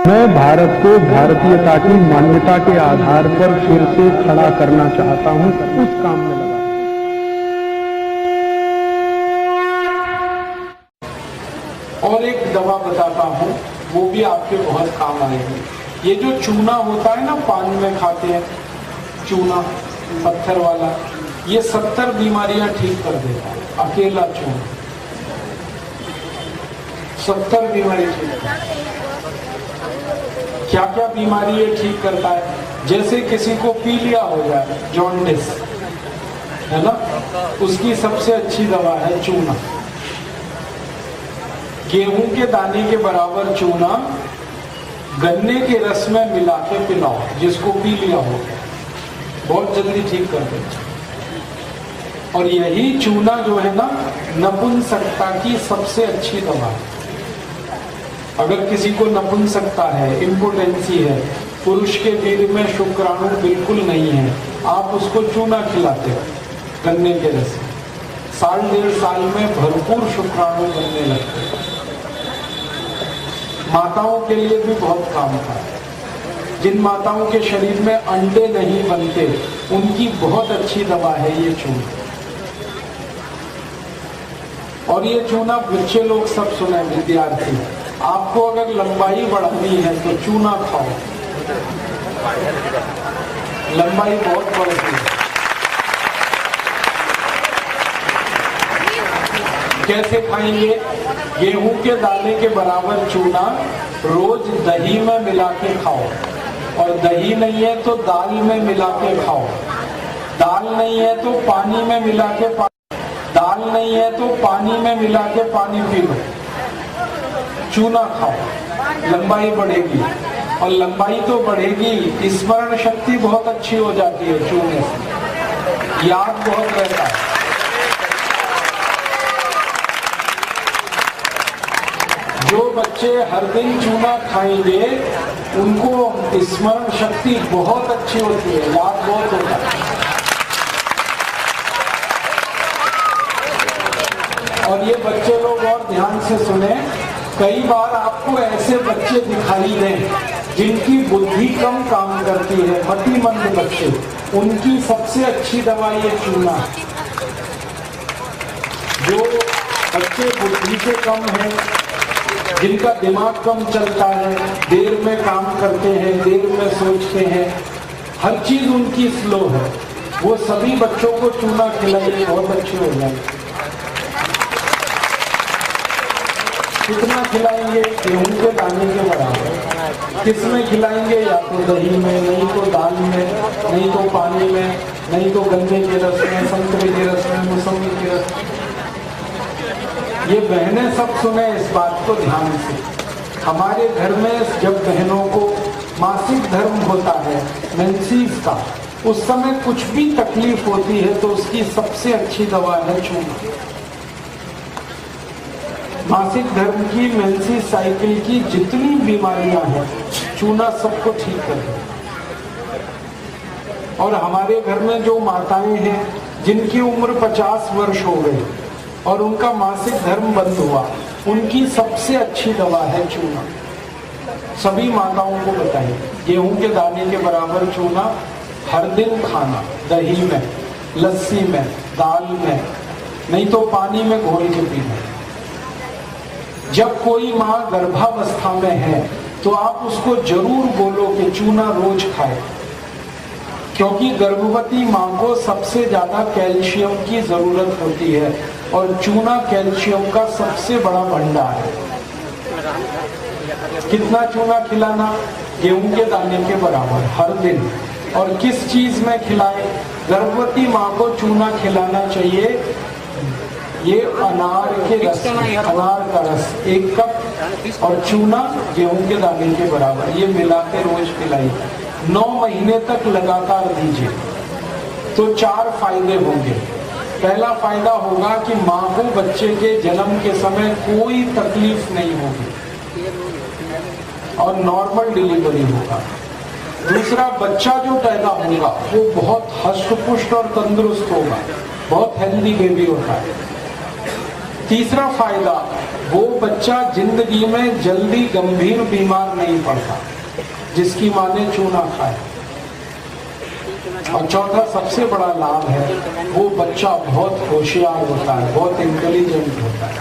मैं भारत को भारतीयता की मान्यता के आधार पर फिर से खड़ा करना चाहता हूं, उस काम में लगा। और एक दवा बताता हूं, वो भी आपके बहुत काम आएगी। ये जो चूना होता है ना, पान में खाते हैं चूना, पत्थर वाला, ये 70 बीमारियां ठीक कर देता है, अकेला चूना 70 बीमारी ठीक करता है। क्या क्या बीमारी ये ठीक करता है? जैसे किसी को पीलिया हो जाए, जॉन्डिस, है ना, उसकी सबसे अच्छी दवा है चूना। गेहूं के दाने के बराबर चूना गन्ने के रस में मिला के पिलाओ, जिसको पीलिया हो, बहुत जल्दी ठीक कर देता। और यही चूना जो है ना, नपुंसकता की सबसे अच्छी दवा है। अगर किसी को नपुंसकता है, इम्पोटेंसी है, पुरुष के वीर्य में शुक्राणु बिल्कुल नहीं है, आप उसको चूना खिलाते हो गन्ने के रस में, 1.5 साल में भरपूर शुक्राणु बनने लगते हैं। माताओं के लिए भी बहुत काम का है। जिन माताओं के शरीर में अंडे नहीं बनते, उनकी बहुत अच्छी दवा है ये चूना। और ये चूना बच्चे लोग सब सुने, विद्यार्थी, आपको अगर लंबाई बढ़ानी है तो चूना खाओ, लंबाई बहुत बढ़ती है। कैसे खाएंगे? गेहूं के दाने के बराबर चूना रोज दही में मिला के खाओ, और दही नहीं है तो दाल में मिला के खाओ, दाल नहीं है तो पानी में मिला के दाल नहीं है तो पानी में मिला के पानी पी लो, चूना खाओ, लंबाई बढ़ेगी। और लंबाई तो बढ़ेगी, स्मरण शक्ति बहुत अच्छी हो जाती है चूने से, याद बहुत रहता है। जो बच्चे हर दिन चूना खाएंगे, उनको स्मरण शक्ति बहुत अच्छी होती है, याद बहुत होता है। और ये बच्चे लोग और ध्यान से सुने, कई बार आपको ऐसे बच्चे दिखाई दें जिनकी बुद्धि कम काम करती है, मतिमंद बच्चे, उनकी सबसे अच्छी दवा ये चूना है। जो बच्चे बुद्धि से कम हैं, जिनका दिमाग कम चलता है, देर में काम करते हैं, देर में सोचते हैं, हर चीज उनकी स्लो है, वो सभी बच्चों को चूना खिलाइए, बहुत अच्छे हो जाएंगे। कितना खिलाएंगे? गेहूं के दाने के बराबर। किसमें खिलाएंगे? या तो दही में, नहीं तो दाल में, नहीं तो पानी में, नहीं तो गन्ने के रस में, संतरे के रस में, मौसमी के रस में। ये बहनें सब सुने इस बात को ध्यान से। हमारे घर में जब बहनों को मासिक धर्म होता है, मेंसेस का, उस समय कुछ भी तकलीफ होती है तो उसकी सबसे अच्छी दवा है चूना। मासिक धर्म की, मेंसेस साइकिल की जितनी बीमारियां हैं, चूना सबको ठीक कर देता। और हमारे घर में जो माताएं हैं जिनकी उम्र 50 वर्ष हो गई और उनका मासिक धर्म बंद हुआ, उनकी सबसे अच्छी दवा है चूना। सभी माताओं को बताइए, गेहूं के दाने के बराबर चूना हर दिन खाना, दही में, लस्सी में, दाल में, नहीं तो पानी में घोल के पीना। जब कोई माँ गर्भावस्था में है तो आप उसको जरूर बोलो कि चूना रोज खाए, क्योंकि गर्भवती माँ को सबसे ज्यादा कैल्शियम की जरूरत होती है और चूना कैल्शियम का सबसे बड़ा भंडार है। कितना चूना खिलाना? गेहूं के दाने के बराबर हर दिन। और किस चीज में खिलाए? गर्भवती माँ को चूना खिलाना चाहिए, ये अनार के रस, अनार का रस 1 कप और चूना गेहूं के दाने के बराबर, ये मिला के रोज पिलाइए। 9 महीने तक लगातार दीजिए तो 4 फायदे होंगे। पहला फायदा होगा कि माँ को बच्चे के जन्म के समय कोई तकलीफ नहीं होगी और नॉर्मल डिलीवरी होगा। दूसरा, बच्चा जो पैदा होगा वो बहुत हष्ट-पुष्ट और तंदुरुस्त होगा, बहुत हेल्दी बेबी होता है। तीसरा फायदा, वो बच्चा जिंदगी में जल्दी गंभीर बीमार नहीं पड़ता जिसकी माँ ने चूना खाया। और चौथा सबसे बड़ा लाभ है, वो बच्चा बहुत होशियार होता है, बहुत इंटेलिजेंट होता है।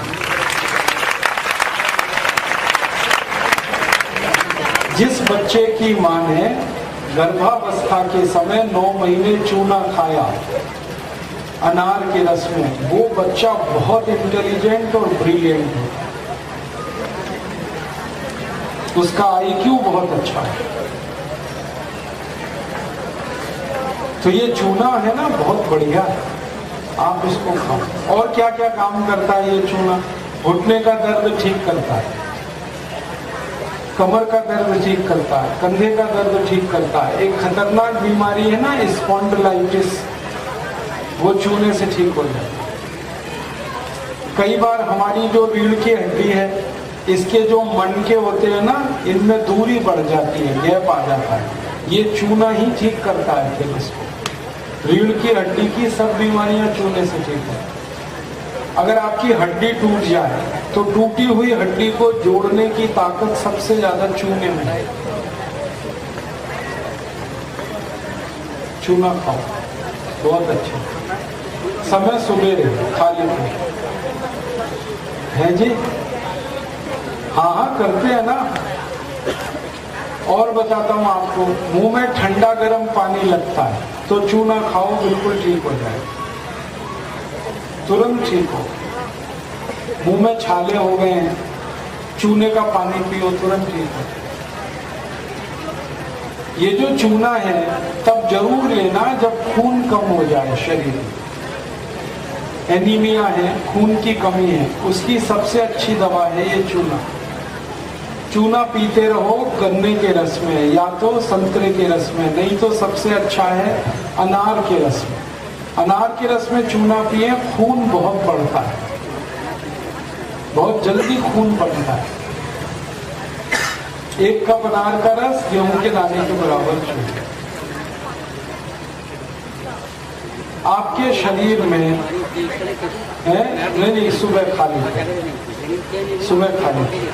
जिस बच्चे की माँ ने गर्भावस्था के समय 9 महीने चूना खाया अनार के रस में, वो बच्चा बहुत इंटेलिजेंट और ब्रिलियंट होता है, उसका आईक्यू बहुत अच्छा है। तो ये चूना है ना, बहुत बढ़िया है, आप इसको खाओ। और क्या क्या काम करता है ये चूना? घुटने का दर्द ठीक करता है, कमर का दर्द ठीक करता है, कंधे का दर्द ठीक करता है। एक खतरनाक बीमारी है ना स्पॉन्डिलाइटिस, वो चूने से ठीक हो जाता है। कई बार हमारी जो रीढ़ की हड्डी है, इसके जो मनके होते हैं ना, इनमें दूरी बढ़ जाती है, गैप आ जाता है, ये चूना ही ठीक करता है। फिर इसको रीढ़ की हड्डी की सब बीमारियां चूने से ठीक है। अगर आपकी हड्डी टूट जाए तो टूटी हुई हड्डी को जोड़ने की ताकत सबसे ज्यादा चूने में है। चूना खाओ, बहुत अच्छा। समय सुबेरे खाली है जी, हाँ हाँ करते हैं ना। और बताता हूँ आपको, मुंह में ठंडा गर्म पानी लगता है तो चूना खाओ, बिल्कुल ठीक हो जाए, तुरंत ठीक हो। मुंह में छाले हो गए हैं, चूने का पानी पियो, तुरंत ठीक हो। ये जो चूना है तब जरूर लेना जब खून कम हो जाए शरीर में, एनीमिया है, खून की कमी है, उसकी सबसे अच्छी दवा है ये चूना। चूना पीते रहो गन्ने के रस में या तो संतरे के रस में, नहीं तो सबसे अच्छा है अनार के रस में। अनार के रस में चूना पिए, खून बहुत बढ़ता है, बहुत जल्दी खून बढ़ता है। 1 कप अनार का रस गेहूं के दाने के बराबर चूना। आपके शरीर में है नहीं, सुबह खा लीजिए, सुबह खा लीजिए।